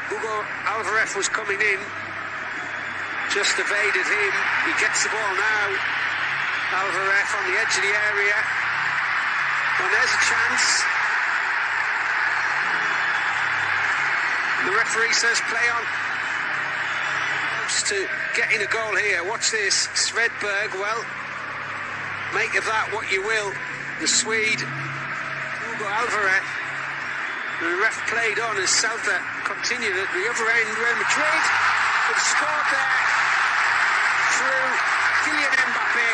Hugo Alvarez was coming in, just evaded him. He gets the ball now. Alvarez on the edge of the area. And there's a chance. The referee says play on. To getting a goal here. Watch this. Svedberg, well, make of that what you will. The Swede, Hugo Alvarez. The ref played on as Celta continued at the other end. Real Madrid have scored there through Kylian Mbappe.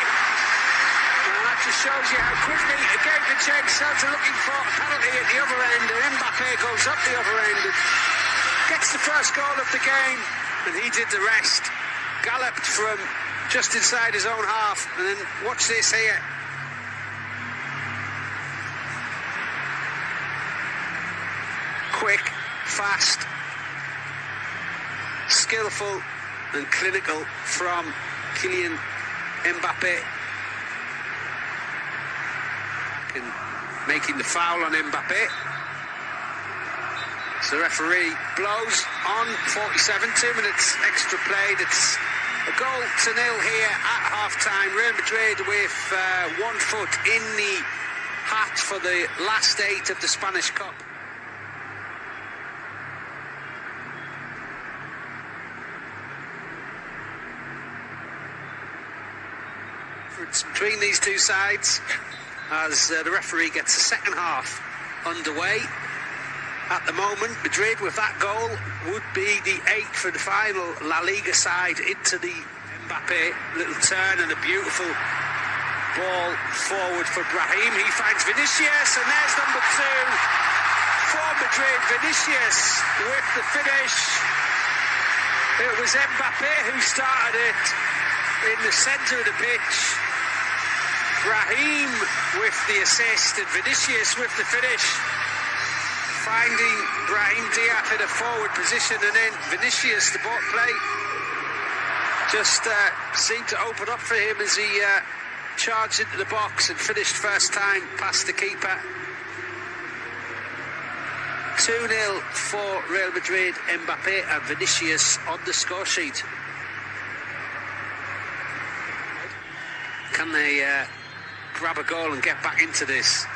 And that just shows you how quickly the game can change. Celta looking for a penalty at the other end, and Mbappe goes up the other end and gets the first goal of the game. And he did the rest. Galloped from just inside his own half. And then watch this here. Quick, fast, skillful and clinical from Kylian Mbappe. And making the foul on Mbappe. So the referee blows on 47, 2 minutes extra played. It's a goal to nil here at half-time. Real Madrid with 1 foot in the hat for the last 8 of the Spanish Cup. It's between these two sides as the referee gets the second half underway. At the moment, Madrid with that goal would be the 8th for the final La Liga side into the Mbappe little turn and a beautiful ball forward for Brahim. He finds Vinicius and there's number 2 for Madrid. Vinicius with the finish. It was Mbappe who started it in the centre of the pitch. Brahim with the assist and Vinicius with the finish. Finding Brahim Diaz in a forward position, and then Vinicius, the ball play, just seemed to open up for him as he charged into the box and finished first time past the keeper. 2-0 for Real Madrid, Mbappe and Vinicius on the score sheet. Can they grab a goal and get back into this?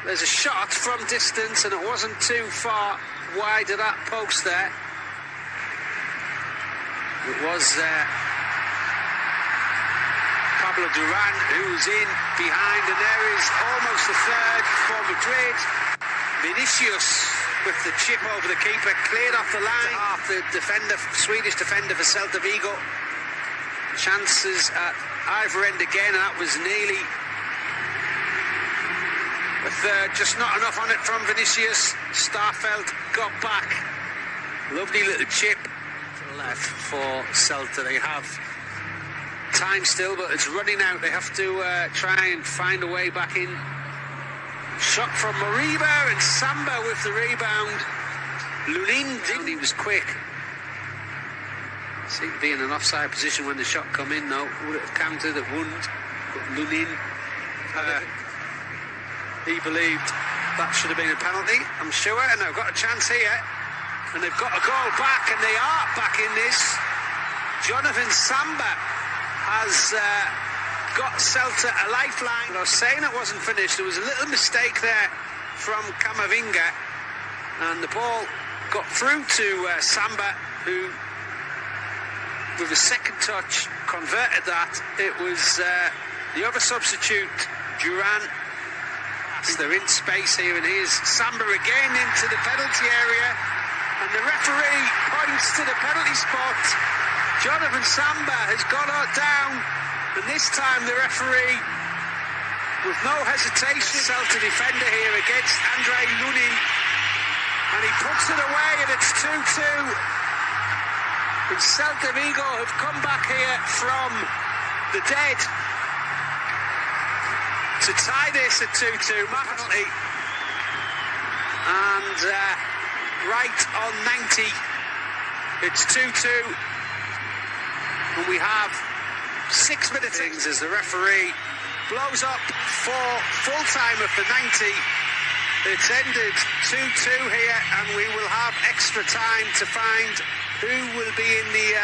There's a shot from distance and it wasn't too far wide of that post there. It was Pablo Duran who's in behind, and there is almost the third for Madrid. Vinicius with the chip over the keeper, cleared off the line. The defender, Swedish defender for Celta Vigo. Chances at either end again, and that was nearly a third, just not enough on it from Vinicius. Starfelt got back. Lovely little chip to the left for Celta. They have time still, but it's running out. They have to try and find a way back in. Shot from Moriba and Samba with the rebound. Lunin, he was quick. Seemed to be in an offside position when the shot come in, though. Would it have counted? It wouldn't. But Lunin, he believed that should have been a penalty, I'm sure, and they've got a chance here, and they've got a goal back, and they are back in this. Jonathan Samba has got Celta a lifeline. I was saying it wasn't finished. There was a little mistake there from Camavinga, and the ball got through to Samba, who, with a second touch, converted that. It was the other substitute, Duran. They're in space here, and here's Samba again into the penalty area, and the referee points to the penalty spot. Jonathan Samba has got it down, and this time the referee, with no hesitation, Celta defender here against Andre Lunin, and he puts it away, and it's 2-2. And Celta Vigo have come back here from the dead to tie this at 2-2, penalty, and right on 90, it's 2-2, and we have 6 minutes as the referee blows up for full time for 90, It's ended 2-2 here, and we will have extra time to find who will be in the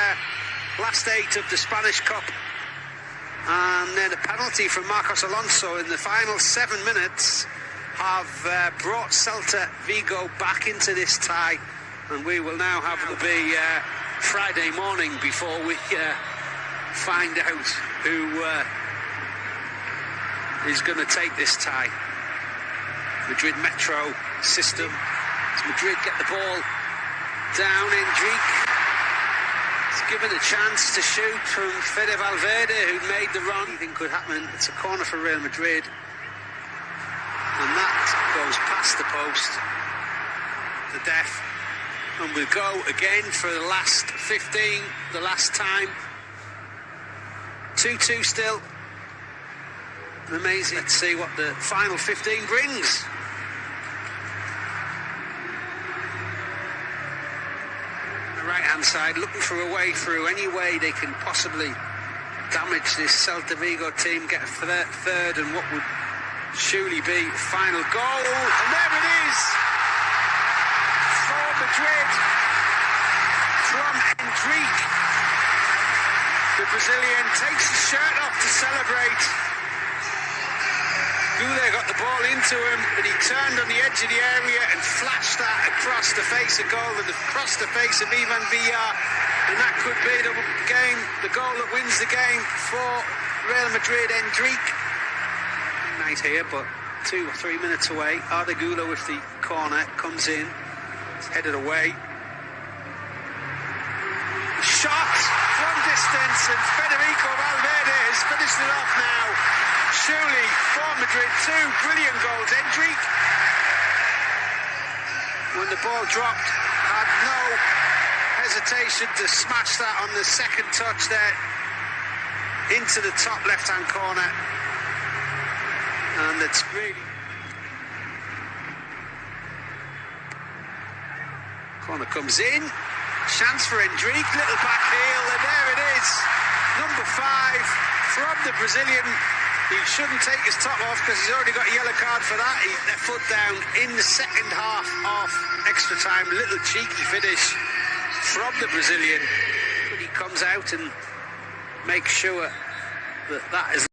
last 8 of the Spanish Cup. And then a penalty from Marcos Alonso in the final 7 minutes have brought Celta Vigo back into this tie, and we will now have to be Friday morning before we find out who is going to take this tie. Madrid Metro system. Does Madrid get the ball down? Enrique is given a chance to shoot from Fede Valverde, who made the run. Anything could happen. It's a corner for Real Madrid, and that goes past the post. The def, and we'll go again for the last 15, the last time. 2-2 still. Amazing. Let's see what the final 15 brings. The right-hand side, looking for a way through, any way they can possibly damage this Celta Vigo team, get a third and what would surely be final goal. And there it is for Madrid from Enrique. The Brazilian takes his shirt off to celebrate. Goulet got the ball into him, and he turned on the edge of the area and flashed that across the face of goal and across the face of Ivan Villar, and that could be the game, the goal that wins the game for Real Madrid. Enrique. Nice here, but 2 or 3 minutes away. Arda Goulet with the corner, comes in, it's headed away. Shot from distance, and Federico Valverde has finished it off now. Surely for Madrid, 2 brilliant goals. Enrique, when the ball dropped, had no hesitation to smash that on the second touch there into the top left-hand corner. And it's really... Corner comes in. Chance for Enrique, little back heel, and there it is. Number 5 from the Brazilian. He shouldn't take his top off because he's already got a yellow card for that. He's their foot down in the second half of extra time. Little cheeky finish from the Brazilian. But he comes out and makes sure that that is...